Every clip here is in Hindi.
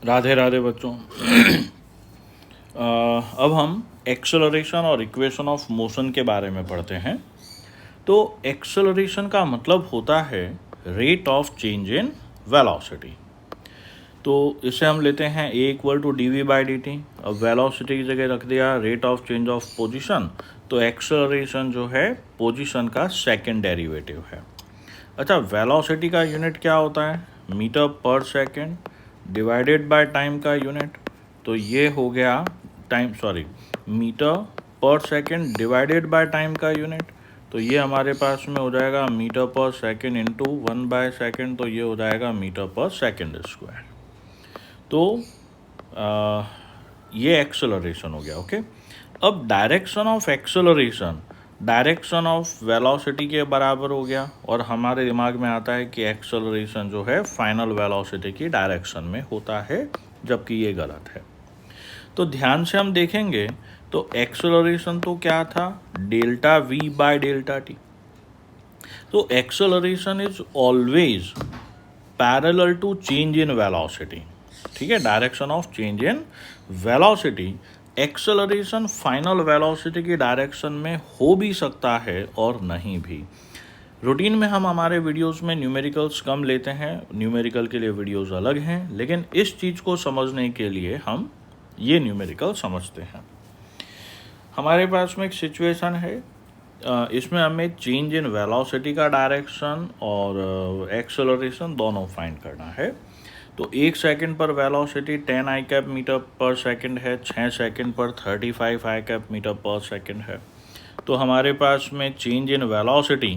राधे राधे बच्चों। अब हम एक्सेलरेशन और इक्वेशन ऑफ मोशन के बारे में पढ़ते हैं। तो एक्सेलरेशन का मतलब होता है rate of change in velocity. तो इसे हम लेते हैं A equal to D V by D T. अब वेलोसिटी की जगह रख दिया rate of change of position. तो एक्सेलरेशन जो है पोजीशन का सेकंड डेरिवेटिव है। अच्छा, वेलोसिटी का यूनिट क्या होता है? मीटर पर सेकंड डिवाइडेड बाय टाइम का यूनिट। तो ये हो गया मीटर पर सेकंड डिवाइडेड बाय टाइम का यूनिट। तो ये हमारे पास में हो जाएगा मीटर पर सेकंड इंटू 1/सेकंड। तो ये हो जाएगा मीटर पर सेकंड स्क्वायर। तो ये एक्सेलरेशन हो गया। ओके, अब direction of acceleration direction of velocity के बराबर हो गया, और हमारे दिमाग में आता है कि एक्सेलरेशन जो है फाइनल वेलोसिटी की डायरेक्शन में होता है, जबकि ये गलत है। तो ध्यान से हम देखेंगे तो एक्सेलरेशन तो क्या था? Delta V by delta T. तो acceleration is always parallel to change in velocity. ठीक है, direction of change in velocity. Acceleration final velocity की डायरेक्शन में हो भी सकता है और नहीं भी। रूटीन में हम हमारे वीडियोस में न्यूमेरिकल्स कम लेते हैं, न्यूमेरिकल के लिए वीडियोस अलग हैं, लेकिन इस चीज़ को समझने के लिए हम ये न्यूमेरिकल समझते हैं। हमारे पास में एक सिचुएशन है, इसमें हमें चेंज इन वेलोसिटी का डायरेक्शन और एक्सेलरेशन दोनों फाइंड करना है। तो 1 सेकंड पर वेलोसिटी 10 आई कैप मीटर पर सेकंड है, 6 सेकंड पर 35 आई कैप मीटर पर सेकंड है। तो हमारे पास में change in velocity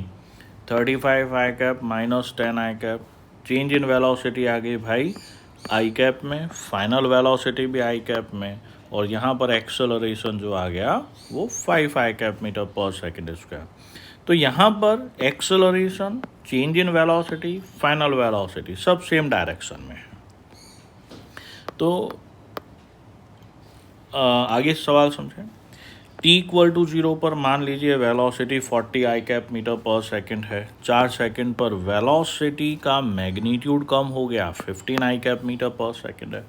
35 I cap minus 10 I cap. Change in velocity आ गई भाई आई कैप में, फाइनल वेलोसिटी भी आई कैप में, और यहाँ पर एक्सेलरेशन जो आ गया वो 5 आई कैप मीटर पर सेकंड स्क्वायर। तो यहाँ पर acceleration, change in velocity, final velocity सब सेम डायरेक्शन में है। तो आगे सवाल समझें। t इक्वल टू 0 पर मान लीजिए वेलोसिटी 40 आई कैप मीटर पर सेकंड है। 4 सेकंड पर वेलोसिटी का मैग्नीट्यूड कम हो गया, 15 आई कैप मीटर पर सेकंड है।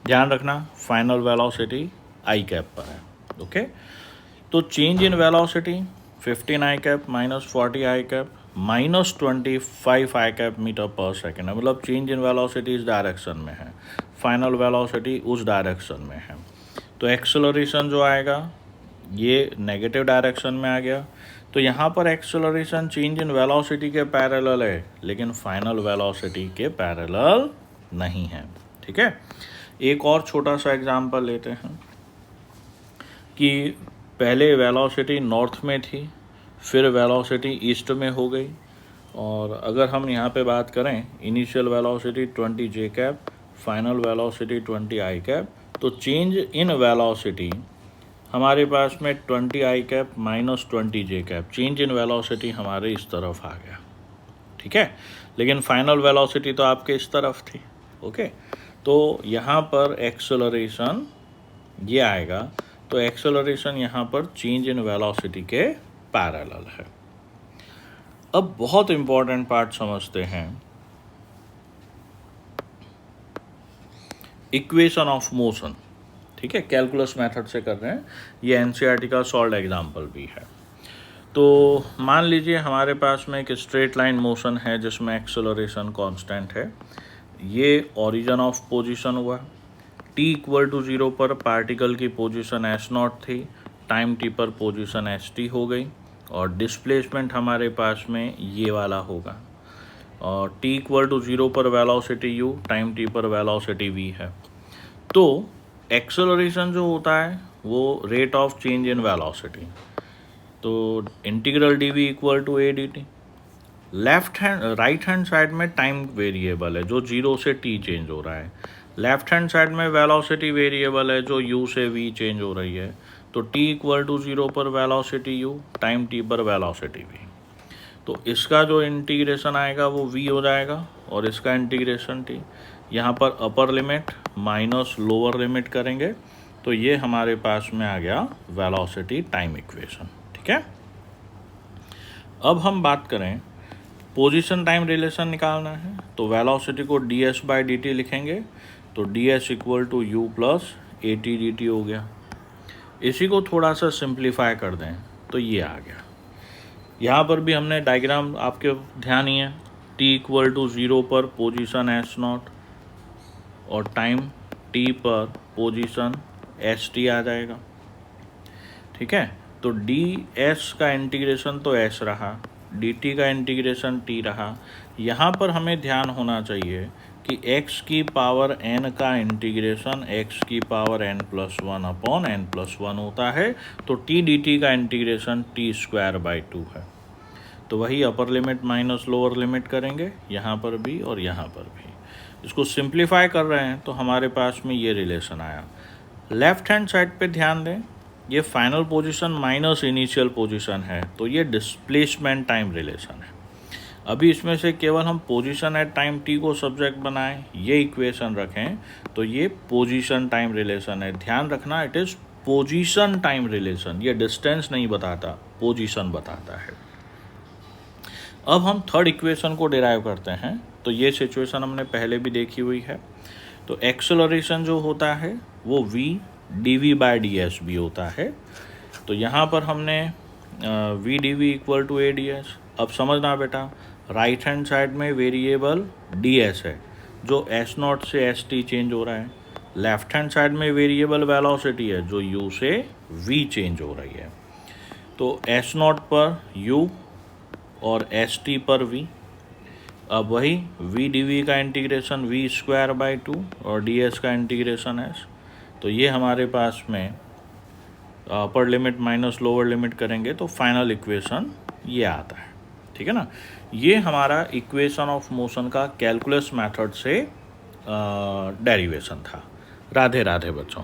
ध्यान रखना फाइनल वेलोसिटी आई कैप पर है। ओके, तो change in velocity 15 i cap minus 40 i cap minus 25 i cap metre पर सेकंड है। मतलब चेंज इन वेलोसिटी इस डायरेक्शन में है, फाइनल वेलोसिटी उस डायरेक्शन में है। तो एक्सेलरेशन जो आएगा ये नेगेटिव डायरेक्शन में आ गया। तो यहाँ पर एक्सेलरेशन चेंज इन वेलोसिटी के पैरेलल है, लेकिन फाइनल वेलोसिटी के पैरेलल नहीं है। ठीक है, एक और छोटा सा एग्जांपल लेते हैं कि पहले वेलोसिटी नॉर्थ में थी, फिर वेलोसिटी ईस्ट में हो गई, और अगर हम यहाँ पे बात करें initial velocity 20 J cap, final velocity 20 I cap. तो चेंज इन वेलोसिटी हमारे पास में 20 I cap minus 20 J cap, change in velocity हमारे इस तरफ आ गया। ठीक है, लेकिन फाइनल वेलोसिटी तो आपके इस तरफ थी। ओके, तो यहाँ पर एक्सेलरेशन ये आएगा। तो एक्सेलरेशन यहाँ पर चेंज इन वेलोसिटी के पैरेलल है। अब बहुत इंपॉर्टेंट पार्ट समझते हैं, इक्वेशन ऑफ मोशन। ठीक है, कैलकुलस मेथड से कर रहे हैं, ये एनसीईआरटी का सॉल्व एग्जाम्पल भी है। तो मान लीजिए हमारे पास में एक स्ट्रेट लाइन मोशन है जिसमें एक्सेलरेशन कांस्टेंट है। ये ओरिजिन ऑफ पोजीशन हुआ, t इक्वल टू 0 पर पार्टिकल की पोजीशन s0 थी, टाइम t पर पोजीशन st हो गई, और डिस्प्लेसमेंट हमारे पास में ये वाला होगा, और t इक्वल टू 0 पर वेलोसिटी u, टाइम t पर वेलोसिटी v है। तो एक्सेलरेशन जो होता है वो rate of change in velocity. तो integral D V equal to A D T. Right hand side में टाइम वेरिएबल है जो 0 से t चेंज हो रहा है, लेफ्ट हैंड साइड में वेलोसिटी वेरिएबल है जो u से v चेंज हो रही है। तो t इक्वल टू 0 पर वेलोसिटी u, टाइम t पर वेलोसिटी v। तो इसका जो इंटीग्रेशन आएगा वो v हो जाएगा, और इसका इंटीग्रेशन t। यहाँ पर upper limit minus lower limit करेंगे, तो ये हमारे पास में आ गया वेलोसिटी टाइम इक्वेशन। ठीक है, अब हम बात करें पोजीशन टाइम रिलेशन निकालना है, तो वेलोसिटी को ds बाई dt लिखेंगे। तो d s equal to u plus a t d t हो गया। इसी को थोड़ा सा सिंप्लीफाई कर दें तो ये आ गया। यहाँ पर भी हमने डायग्राम आपके ध्यान ही है, टी इक्वल टू 0 पर पोजीशन एस नॉट और टाइम टी पर पोजीशन एस टी आ जाएगा। ठीक है, तो डी एस का इंटीग्रेशन तो एस रहा, डी टी का इंटीग्रेशन टी रहा। यहाँ पर हमें ध्यान होना चाहिए कि x की पावर n का इंटीग्रेशन x की power n plus 1 upon n plus 1 होता है, तो टी डी टी का इंटीग्रेशन टी स्क्वायर बाई 2 है। तो वही upper limit minus lower limit करेंगे यहाँ पर भी और यहाँ पर भी। इसको सिंप्लीफाई कर रहे हैं तो हमारे पास में ये रिलेशन आया। लेफ्ट हैंड साइड पे ध्यान दें, ये final position minus initial position है, तो ये डिस्प्लेसमेंट टाइम रिलेशन है। अभी इसमें से केवल हम पोजीशन एट टाइम टी को सब्जेक्ट बनाएं, ये इक्वेशन रखें, तो ये पोजीशन टाइम रिलेशन है। ध्यान रखना, it is position time relation, ये डिस्टेंस नहीं बताता, पोजीशन बताता है। अब हम थर्ड इक्वेशन को डिराइव करते हैं, तो ये सिचुएशन हमने पहले भी देखी हुई है। तो एक्सेलरेशन जो होता है वो v dv by d s भी होता है। तो यहाँ पर हमने v dv equal to A d s. अब समझना बेटा, राइट हैंड साइड में वेरिएबल ds है जो s नॉट से st चेंज हो रहा है, लेफ्ट हैंड साइड में वेरिएबल वेलोसिटी है जो u से v चेंज हो रही है। तो s नॉट पर u और st पर v। अब वही v dv का इंटीग्रेशन v स्क्वायर बाई 2 और ds का इंटीग्रेशन s। तो ये हमारे पास में upper limit minus lower limit करेंगे तो फाइनल इक्वेशन ये आता है। ठीक है ना, ये हमारा इक्वेशन ऑफ मोशन का कैलकुलस मेथड से डेरिवेशन था। राधे राधे बच्चों।